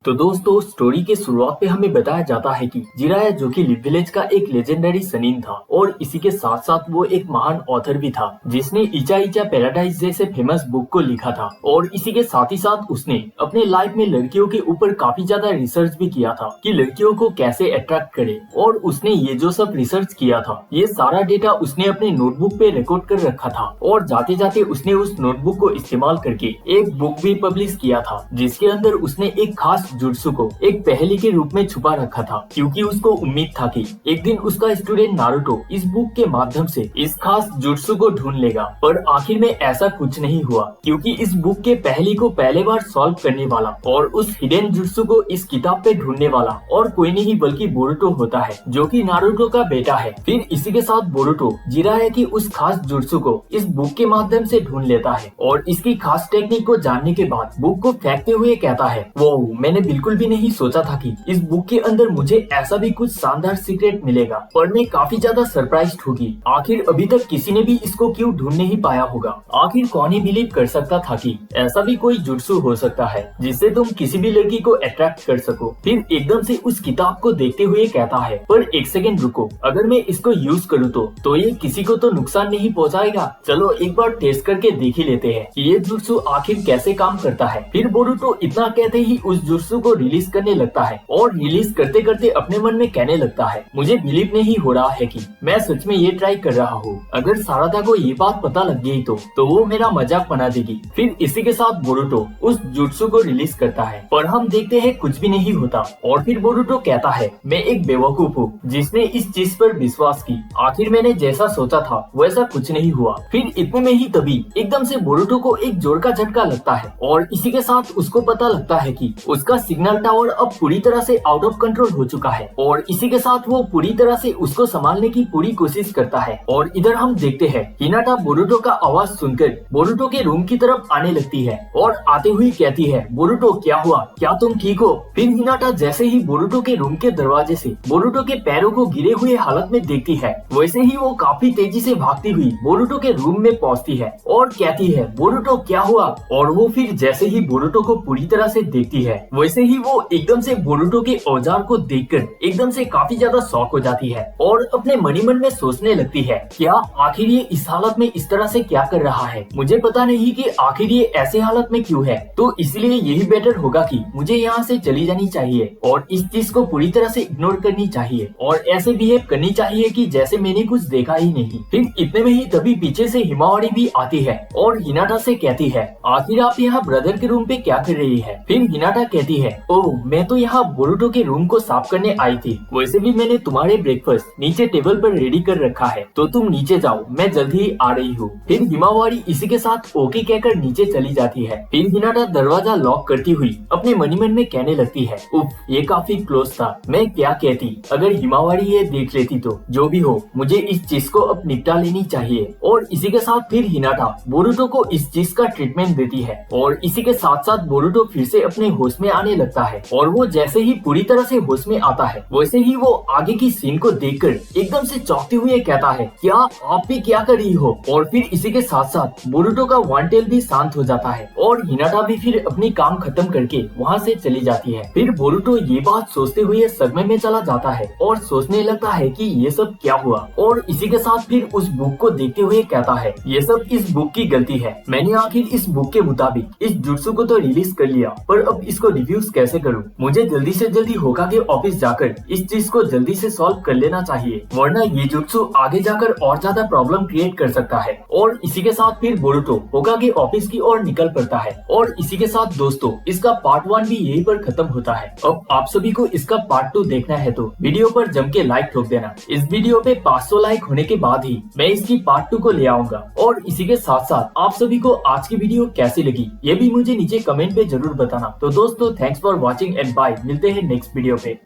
तो दोस्तों स्टोरी के शुरुआत पे हमें बताया जाता है कि जिराया जो कि लिव विलेज का एक लेजेंडरी सनीन था और इसी के साथ साथ वो एक महान ऑथर भी था जिसने इचा इचा पैराडाइज जैसे फेमस बुक को लिखा था। और इसी के साथ ही साथ उसने अपने लाइफ में लड़कियों के ऊपर काफी ज्यादा रिसर्च भी किया था कि लड़कियों को कैसे अट्रैक्ट करे। और उसने ये जो सब रिसर्च किया था ये सारा डेटा उसने अपने नोटबुक पे रिकॉर्ड कर रखा था और जाते जाते उसने उस नोटबुक को इस्तेमाल करके एक बुक भी पब्लिश किया था जिसके अंदर उसने एक खास जुत्सु को एक पहेली के रूप में छुपा रखा था, क्योंकि उसको उम्मीद था कि एक दिन उसका स्टूडेंट नारुतो इस बुक के माध्यम से इस खास जुत्सु को ढूंढ लेगा। पर आखिर में ऐसा कुछ नहीं हुआ, क्योंकि इस बुक के पहेली को पहले बार सॉल्व करने वाला और उस हिडन जुत्सु को इस किताब पे ढूंढने वाला और कोई नहीं बल्कि बोरुतो होता है जो कि नारुतो का बेटा है। फिर इसी के साथ बोरुतो जिराया की उस खास जुत्सु को इस बुक के माध्यम से ढूंढ लेता है और इसकी खास टेक्निक को जानने के बाद बुक को फेंकते हुए कहता है, वो मैंने बिल्कुल भी नहीं सोचा था कि इस बुक के अंदर मुझे ऐसा भी कुछ शानदार सीक्रेट मिलेगा और मैं काफी ज्यादा सरप्राइज्ड होगी। आखिर अभी तक किसी ने भी इसको क्यों ढूंढ नहीं पाया होगा। आखिर कौन ही बिलीव कर सकता था कि ऐसा भी कोई जुत्सु हो सकता है जिससे तुम किसी भी लड़की को अट्रैक्ट कर सको। फिर एकदम से उस किताब को देखते हुए कहता है, पर एक सेकंड रुको, अगर मैं इसको यूज करूँ तो ये किसी को तो नुकसान नहीं पहुँचाएगा। चलो एक बार टेस्ट करके देख ही लेते हैं कि ये जुत्सु आखिर कैसे काम करता है। फिर बोरुतो इतना कहते ही उस जुत्सु को रिलीज करने लगता है और रिलीज करते करते अपने मन में कहने लगता है, मुझे बिलीव नहीं हो रहा है कि मैं सच में ये ट्राई कर रहा हूँ। अगर साराता को ये बात पता लग गई तो वो मेरा मजाक बना देगी। फिर इसी के साथ बोरुतो उस जुत्सु को रिलीज करता है, पर हम देखते हैं कुछ भी नहीं होता। और फिर बोरुतो कहता है, मैं एक बेवकूफ हूँ जिसने इस चीज पर विश्वास की। आखिर मैंने जैसा सोचा था वैसा कुछ नहीं हुआ। फिर इतने में ही तभी एकदम से बोरुतो को एक जोर का झटका लगता है और इसी के साथ उसको पता लगता है कि उसका सिग्नल टावर अब पूरी तरह से आउट ऑफ कंट्रोल हो चुका है। और इसी के साथ वो पूरी तरह से उसको संभालने की पूरी कोशिश करता है। और इधर हम देखते हैं हिनाटा बोरुतो का आवाज सुनकर बोरुतो के रूम की तरफ आने लगती है और आते हुए कहती है, बोरुतो क्या हुआ, क्या तुम ठीक हो। फिर हिनाटा जैसे ही बोरुतो के रूम के दरवाजे से बोरुतो के पैरों को गिरे हुए हालत में देखती है, वैसे ही वो काफी तेजी से भागती हुई बोरुतो के रूम में पहुंचती है और कहती है, बोरुतो क्या हुआ। और वो फिर जैसे ही बोरुतो को पूरी तरह से देखती है वैसे ही वो एकदम से बोरुतो के औजार को देखकर एकदम से काफी ज्यादा शॉक हो जाती है और अपने मनी मन में सोचने लगती है, क्या आखिर ये इस हालत में इस तरह से क्या कर रहा है। मुझे पता नहीं कि आखिर ये ऐसे हालत में क्यों है, तो इसलिए यही बेटर होगा कि मुझे यहाँ से चली जानी चाहिए और इस चीज को पूरी तरह से इग्नोर करनी चाहिए और ऐसे बिहेव करनी चाहिए कि जैसे मैंने कुछ देखा ही नहीं। फिर इतने में ही तभी पीछे से हिमावारी भी आती है और हिनाटा से कहती है, आखिर आप यहाँ ब्रदर के रूम पे क्या कर रही है। फिर हिनाटा कहती है, ओह मैं तो यहाँ बोरुतो के रूम को साफ करने आई थी, वैसे भी मैंने तुम्हारे ब्रेकफास्ट नीचे टेबल पर रेडी कर रखा है, तो तुम नीचे जाओ, मैं जल्दी ही आ रही हूँ। फिर हिमावारी इसी के साथ ओके कहकर नीचे चली जाती है। फिर हिनाटा दरवाजा लॉक करती हुई अपने मनी मन में कहने लगती है, उफ ये काफी क्लोज था, मैं क्या कहती अगर हिमावारी ये देख लेती तो। जो भी हो मुझे इस चीज को अब निपटा लेनी चाहिए। और इसी के साथ फिर हिनाटा बोरुतो को इस चीज का ट्रीटमेंट देती है और इसी के साथ साथ बोरुतो फिर से अपने होश में आने लगता है। और वो जैसे ही पूरी तरह से होश में आता है वैसे ही वो आगे की सीन को देखकर एकदम से चौंकते हुए कहता है, क्या आप भी क्या कर रही हो। और फिर इसी के साथ साथ बोरुतो का वांटेल भी शांत हो जाता है और हिनाटा भी फिर अपनी काम खत्म करके वहाँ से चली जाती है। फिर बोरुतो ये बात सोचते हुए सदमे में चला जाता है और सोचने लगता है कि ये सब क्या हुआ। और इसी के साथ फिर उस बुक को देखते हुए कहता है, ये सब इस बुक की गलती है, मैंने आखिर इस बुक के मुताबिक इस जुत्सु को तो रिलीज कर लिया, पर अब इसको रिव्यूज कैसे करूं। मुझे जल्दी से जल्दी होकागे ऑफिस जाकर इस चीज को जल्दी से सॉल्व कर लेना चाहिए, वरना ये जुत्सु आगे जाकर और ज्यादा प्रॉब्लम क्रिएट कर सकता है। और इसी के साथ फिर बोरुतो होकागे ऑफिस की ओर निकल पड़ता है। और इसी के साथ दोस्तों इसका पार्ट 1 भी यहीं पर खत्म होता है। अब आप सभी को इसका पार्ट 2 देखना है तो वीडियो पर जम के लाइक ठोक देना। इस वीडियो पे 500 लाइक होने के बाद ही मैं इसकी पार्ट 2 को ले आऊंगा। और इसी के साथ साथ आप सभी को आज की वीडियो कैसी लगी ये भी मुझे नीचे कमेंट पे जरूर बताना। तो दोस्तों thanks for watching and bye, मिलते हैं नेक्स्ट वीडियो पे।